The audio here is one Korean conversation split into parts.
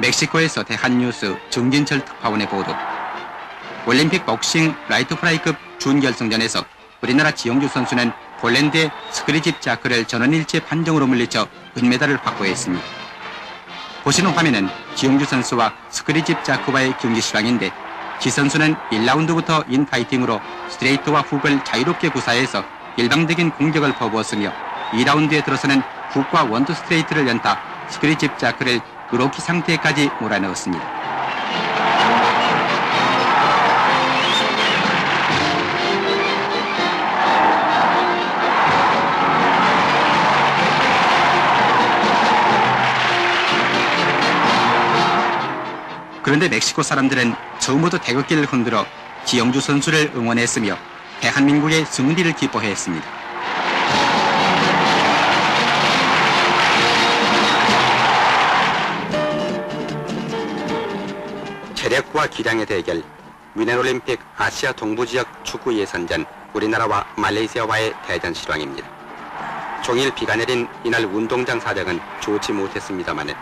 멕시코에서 대한뉴스 정진철 특파원의 보도. 올림픽 복싱 라이트 프라이급 준결승전에서 우리나라 지영주 선수는 폴란드의 스크리집 자크를 전원일체 판정으로 물리쳐 은메달을 확보했습니다. 보시는 화면은 지영주 선수와 스크리집 자크와의 경기 실황인데, 지 선수는 1라운드부터 인파이팅으로 스트레이트와 훅을 자유롭게 구사해서 일방적인 공격을 퍼부었으며 2라운드에 들어서는 훅과 원투 스트레이트를 연타 스크리집 자크를 그로키 상태까지 몰아넣었습니다. 그런데 멕시코 사람들은 처음부터 태극기를 흔들어 지영주 선수를 응원했으며 대한민국의 승리를 기뻐했습니다. 체력과 기량의 대결, 뮌헨올림픽 아시아 동부지역 축구 예선전 우리나라와 말레이시아와의 대전 실황입니다. 종일 비가 내린 이날 운동장 사정은 좋지 못했습니다만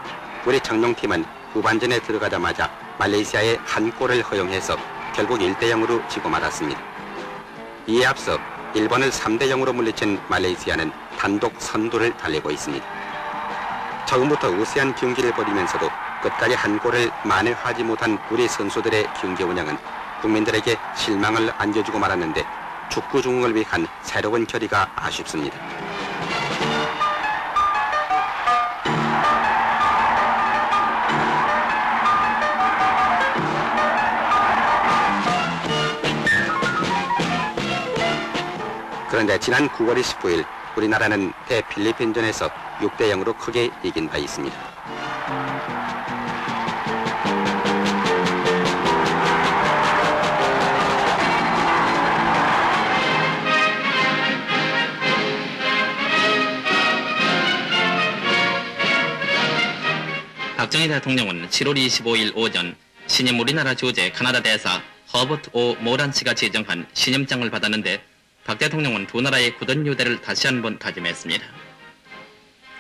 우리 청룡팀은 후반전에 들어가자마자 말레이시아에 한 골을 허용해서 결국 1대0으로 지고 말았습니다. 이에 앞서 일본을 3대0으로 물리친 말레이시아는 단독 선두를 달리고 있습니다. 처음부터 우세한 경기를 벌이면서도 끝까지 한 골을 만회하지 못한 우리 선수들의 경기 운영은 국민들에게 실망을 안겨주고 말았는데, 축구 중흥을 위한 새로운 결의가 아쉽습니다. 그런데 지난 9월 29일 우리나라는 대필리핀전에서 6대0으로 크게 이긴 바 있습니다. 박정희 대통령은 7월 25일 오전 신임 우리나라 주재 카나다 대사 허버트 오 모란치가 제정한 신임장을 받았는데, 박 대통령은 두 나라의 굳은 유대를 다시 한번 다짐했습니다.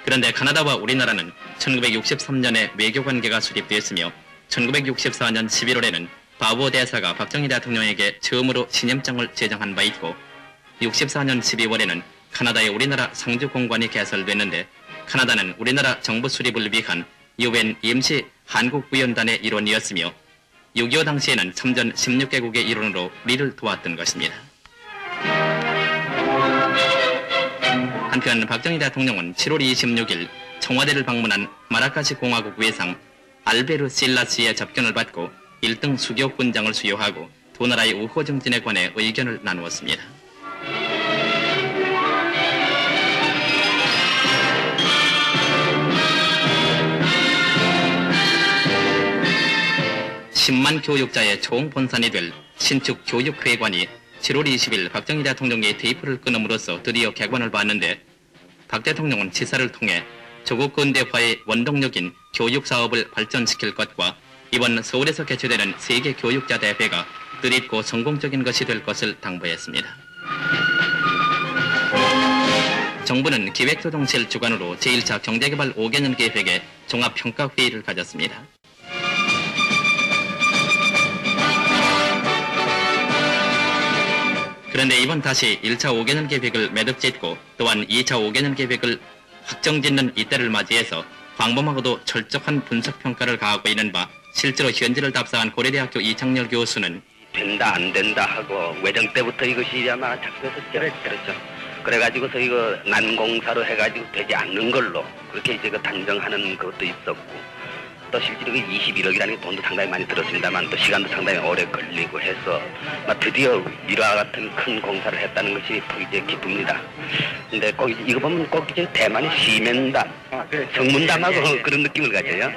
그런데 카나다와 우리나라는 1963년에 외교관계가 수립되었으며 1964년 11월에는 바보 대사가 박정희 대통령에게 처음으로 신임장을 제정한 바 있고, 64년 12월에는 카나다의 우리나라 상주공관이 개설됐는데, 카나다는 우리나라 정부 수립을 위한 UN 임시 한국위원단의 일원이었으며 6.25 당시에는 참전 16개국의 일원으로 우리를 도왔던 것입니다. 한편 박정희 대통령은 7월 26일 청와대를 방문한 마라카시 공화국 외상 알베르 실라스의 접견을 받고 1등 수교 군장을 수여하고 두 나라의 우호 정진에 관해 의견을 나누었습니다. (10만) 교육자의 총본산이 될 신축 교육회관이 7월 20일 박정희 대통령의 테이프를 끊음으로써 드디어 개관을 받는데, 박 대통령은 지사를 통해 조국 근대화의 원동력인 교육사업을 발전시킬 것과 이번 서울에서 개최되는 세계 교육자 대회가 뜻있고 성공적인 것이 될 것을 당부했습니다. 정부는 기획조정실 주관으로 제1차 경제개발 5개년 계획의 종합평가회의를 가졌습니다. 그런데 이번 다시 1차 5개년 계획을 매듭짓고 또한 2차 5개년 계획을 확정짓는 이때를 맞이해서 광범하고도 철저한 분석평가를 가하고 있는 바, 실제로 현지를 답사한 고려대학교 이창렬 교수는 된다 안 된다 하고 외정 때부터 이것이 아마 작성해서 그랬죠. 그래가지고서 이거 난공사로 해가지고 되지 않는 걸로 그렇게 이제 그 단정하는 것도 있었고, 또 실제로 21억이라는 돈도 상당히 많이 들었습니다만 또 시간도 상당히 오래 걸리고 해서 드디어 이와 같은 큰 공사를 했다는 것이 더 이제 기쁩니다. 근데 꼭 이거 보면 꼭 이제 대만의 시민담, 성문담하고 그런 느낌을 가져요.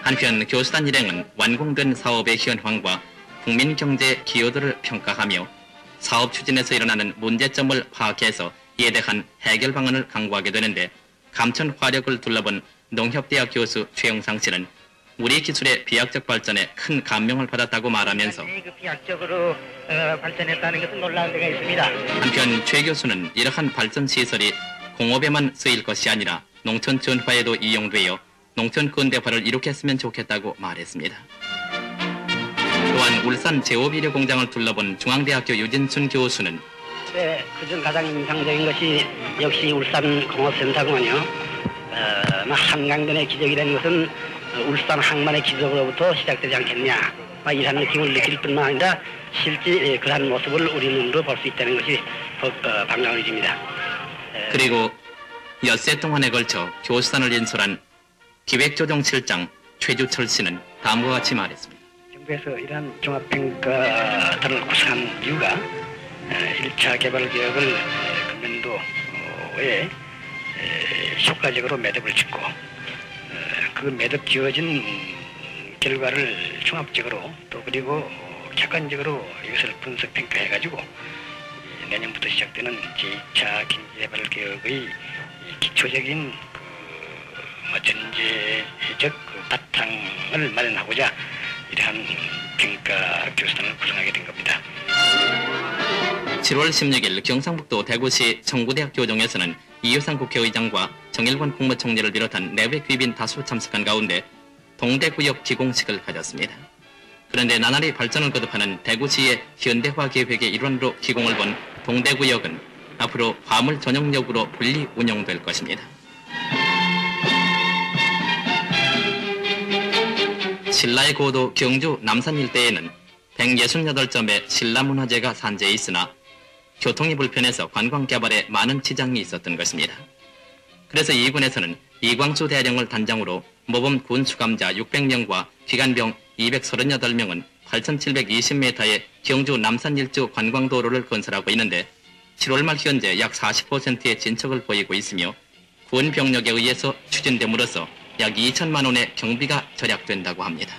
한편 교수단 일행은 완공된 사업의 현황과 국민 경제 기여도를 평가하며 사업 추진에서 일어나는 문제점을 파악해서 이에 대한 해결 방안을 강구하게 되는데, 감천 화력을 둘러본 농협대학 교수 최영상 씨는 우리 기술의 비약적 발전에 큰 감명을 받았다고 말하면서 비약적으로 발전했다는 것은 놀라운 데가 있습니다. 한편 최 교수는 이러한 발전 시설이 공업에만 쓰일 것이 아니라 농촌 전화에도 이용되어 농촌 근대화를 이룩했으면 좋겠다고 말했습니다. 또한 울산 제오비료 공장을 둘러본 중앙대학교 유진순 교수는 네, 그중 가장 인상적인 것이 역시 울산 공업센터군요. 한강변의 기적이라는 것은 울산 항만의 기적으로부터 시작되지 않겠냐. 이런 느낌을 느낄 뿐만 아니라 실제 그러한 모습을 우리 눈으로 볼 수 있다는 것이 반가운 일입니다. 그리고 엿새 동안에 걸쳐 교수단을 인솔한 기획조정실장 최주철 씨는 다음과 같이 말했습니다. 정부에서 이러한 종합평가단을 구성한 이유가 1차 개발개혁을 금년도에 효과적으로 매듭을 짓고 그 매듭 지어진 결과를 종합적으로 또 그리고 객관적으로 이것을 분석 평가해가지고 내년부터 시작되는 제2차 경제개발개혁의 기초적인 전제적 바탕을 마련하고자 이러한 평가 교수단을 구성하게 된 겁니다. 7월 16일 경상북도 대구시 청구대학 교정에서는 이효상 국회의장과 정일권 국무총리를 비롯한 내외 귀빈 다수 참석한 가운데 동대구역 기공식을 가졌습니다. 그런데 나날이 발전을 거듭하는 대구시의 현대화 계획의 일환으로 기공을 본 동대구역은 앞으로 화물 전용역으로 분리 운영될 것입니다. 신라의 고도 경주 남산 일대에는 168점의 신라문화재가 산재해 있으나 교통이 불편해서 관광 개발에 많은 지장이 있었던 것입니다. 그래서 이군에서는 이광수 대령을 단장으로 모범 군 수감자 600명과 기관병 238명은 8,720m의 경주 남산 일주 관광도로를 건설하고 있는데 7월 말 현재 약 40%의 진척을 보이고 있으며 군 병력에 의해서 추진됨으로써 약 2천만 원의 경비가 절약된다고 합니다.